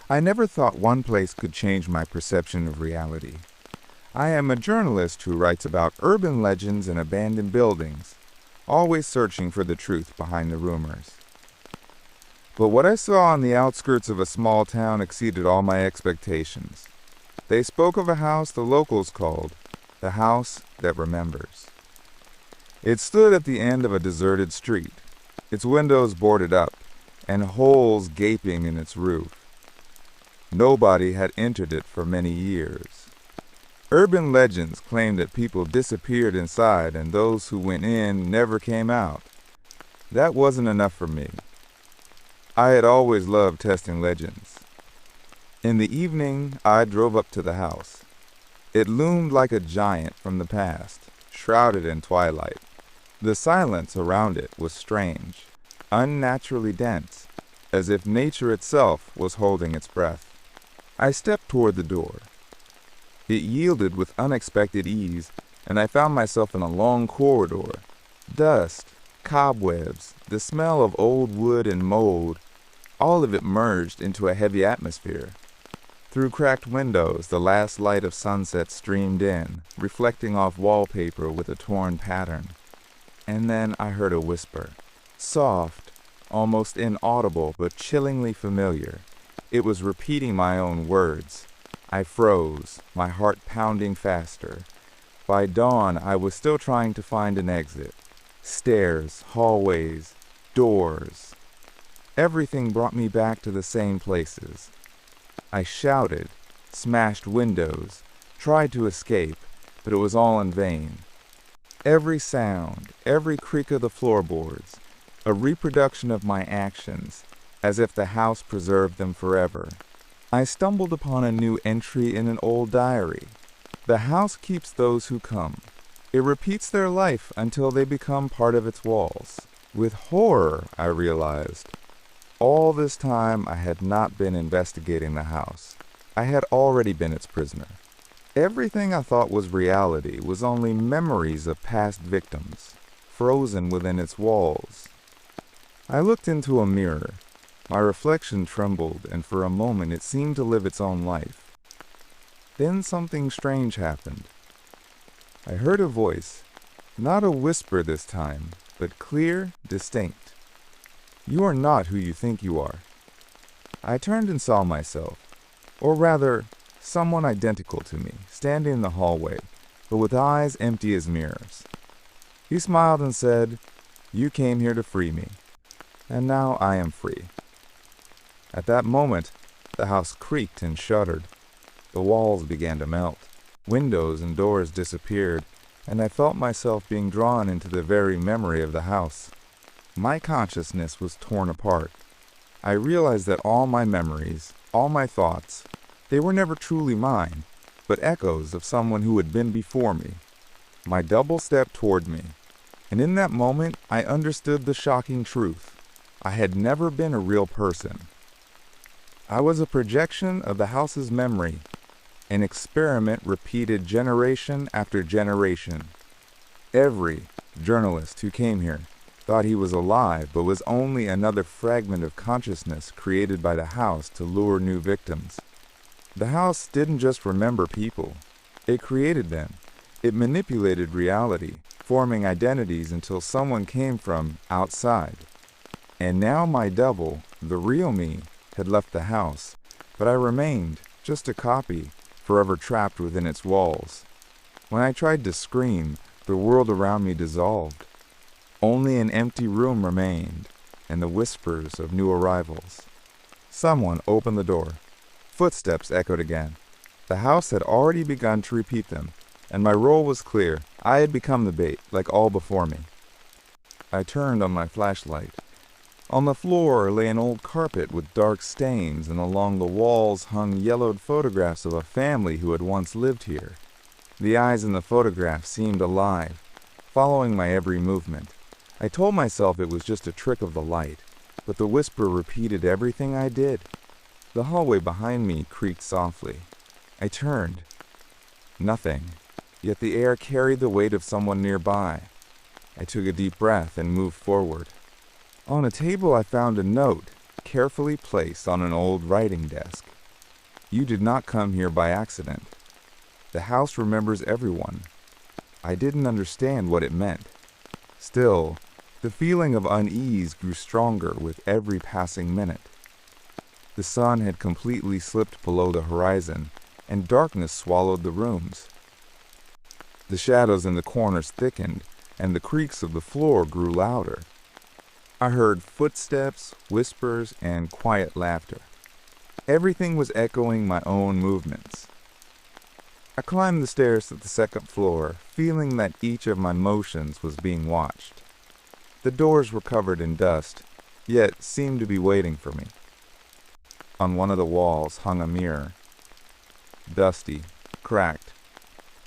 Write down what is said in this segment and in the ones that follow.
I never thought one place could change my perception of reality. I am a journalist who writes about urban legends and abandoned buildings, always searching for the truth behind the rumors. But what I saw on the outskirts of a small town exceeded all my expectations. They spoke of a house the locals called the House That Remembers. It stood at the end of a deserted street, its windows boarded up, and holes gaping in its roof. Nobody had entered it for many years. Urban legends claimed that people disappeared inside and those who went in never came out. That wasn't enough for me. I had always loved testing legends. In the evening, I drove up to the house. It loomed like a giant from the past, shrouded in twilight. The silence around it was strange, unnaturally dense, as if nature itself was holding its breath. I stepped toward the door. It yielded with unexpected ease, and I found myself in a long corridor. Dust, cobwebs, the smell of old wood and mold, all of it merged into a heavy atmosphere. Through cracked windows, the last light of sunset streamed in, reflecting off wallpaper with a torn pattern. And then I heard a whisper, soft, almost inaudible, but chillingly familiar. It was repeating my own words. I froze, my heart pounding faster. By dawn, I was still trying to find an exit. Stairs, hallways, doors. Everything brought me back to the same places. I shouted, smashed windows, tried to escape, but it was all in vain. Every sound, every creak of the floorboards, a reproduction of my actions, as if the house preserved them forever. I stumbled upon a new entry in an old diary. The house keeps those who come. It repeats their life until they become part of its walls. With horror, I realized, all this time I had not been investigating the house. I had already been its prisoner. Everything I thought was reality was only memories of past victims, frozen within its walls. I looked into a mirror. My reflection trembled, and for a moment it seemed to live its own life. Then something strange happened. I heard a voice, not a whisper this time, but clear, distinct. "You are not who you think you are." I turned and saw myself, or rather, someone identical to me, standing in the hallway, but with eyes empty as mirrors. He smiled and said, "You came here to free me, and now I am free." At that moment, the house creaked and shuddered. The walls began to melt. Windows and doors disappeared, and I felt myself being drawn into the very memory of the house. My consciousness was torn apart. I realized that all my memories, all my thoughts, they were never truly mine, but echoes of someone who had been before me. My double stepped toward me, and in that moment I understood the shocking truth. I had never been a real person. I was a projection of the house's memory, an experiment repeated generation after generation. Every journalist who came here thought he was alive, but was only another fragment of consciousness created by the house to lure new victims. The house didn't just remember people. It created them. It manipulated reality, forming identities until someone came from outside. And now my double, the real me, had left the house, but I remained, just a copy, forever trapped within its walls. When I tried to scream, the world around me dissolved. Only an empty room remained, and the whispers of new arrivals. Someone opened the door. Footsteps echoed again. The house had already begun to repeat them, and my role was clear. I had become the bait, like all before me. I turned on my flashlight. On the floor lay an old carpet with dark stains, and along the walls hung yellowed photographs of a family who had once lived here. The eyes in the photographs seemed alive, following my every movement. I told myself it was just a trick of the light, but the whisper repeated everything I did. The hallway behind me creaked softly. I turned. Nothing, yet the air carried the weight of someone nearby. I took a deep breath and moved forward. On a table I found a note, carefully placed on an old writing desk. You did not come here by accident. The house remembers everyone. I didn't understand what it meant. Still, the feeling of unease grew stronger with every passing minute. The sun had completely slipped below the horizon, and darkness swallowed the rooms. The shadows in the corners thickened, and the creaks of the floor grew louder. I heard footsteps, whispers, and quiet laughter. Everything was echoing my own movements. I climbed the stairs to the second floor, feeling that each of my motions was being watched. The doors were covered in dust, yet seemed to be waiting for me. On one of the walls hung a mirror. Dusty, cracked.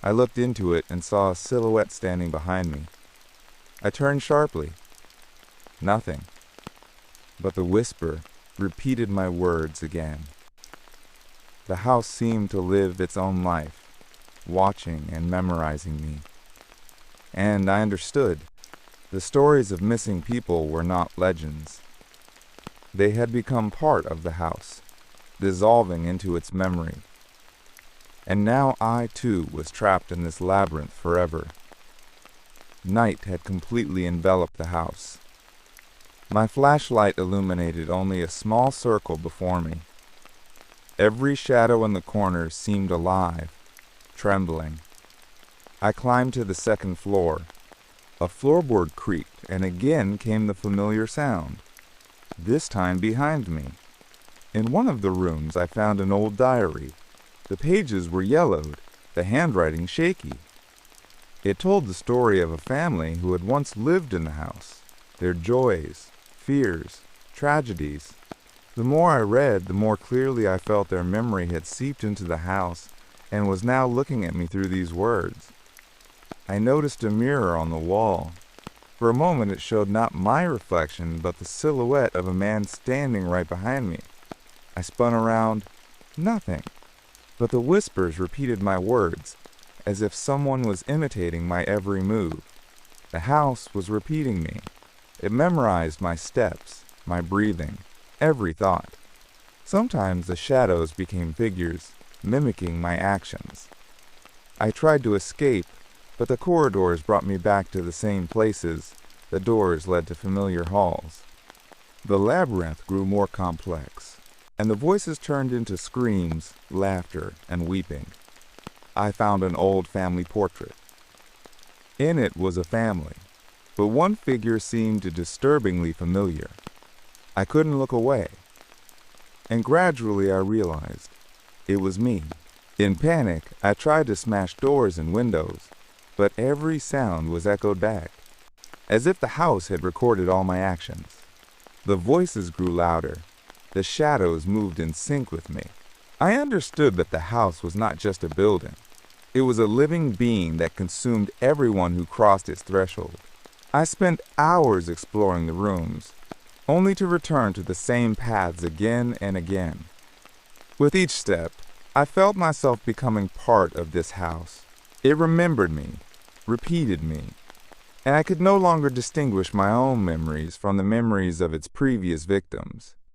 I looked into it and saw a silhouette standing behind me. I turned sharply. Nothing. But the whisper repeated my words again. The house seemed to live its own life, watching and memorizing me. And I understood. The stories of missing people were not legends. They had become part of the house, dissolving into its memory. And now I, too, was trapped in this labyrinth forever. Night had completely enveloped the house. My flashlight illuminated only a small circle before me. Every shadow in the corners seemed alive, trembling. I climbed to the second floor. A floorboard creaked, and again came the familiar sound, this time behind me. In one of the rooms I found an old diary. The pages were yellowed, the handwriting shaky. It told the story of a family who had once lived in the house, their joys, fears, tragedies. The more I read, the more clearly I felt their memory had seeped into the house and was now looking at me through these words. I noticed a mirror on the wall. For a moment it showed not my reflection, but the silhouette of a man standing right behind me. I spun around. Nothing. But the whispers repeated my words, as if someone was imitating my every move. The house was repeating me. It memorized my steps, my breathing, every thought. Sometimes the shadows became figures, mimicking my actions. I tried to escape, but the corridors brought me back to the same places. The doors led to familiar halls. The labyrinth grew more complex, and the voices turned into screams, laughter, and weeping. I found an old family portrait. In it was a family, but one figure seemed disturbingly familiar. I couldn't look away, and gradually I realized it was me. In panic, I tried to smash doors and windows, but every sound was echoed back, as if the house had recorded all my actions. The voices grew louder. The shadows moved in sync with me. I understood that the house was not just a building. It was a living being that consumed everyone who crossed its threshold. I spent hours exploring the rooms, only to return to the same paths again and again. With each step, I felt myself becoming part of this house. It remembered me, repeated me, and I could no longer distinguish my own memories from the memories of its previous victims.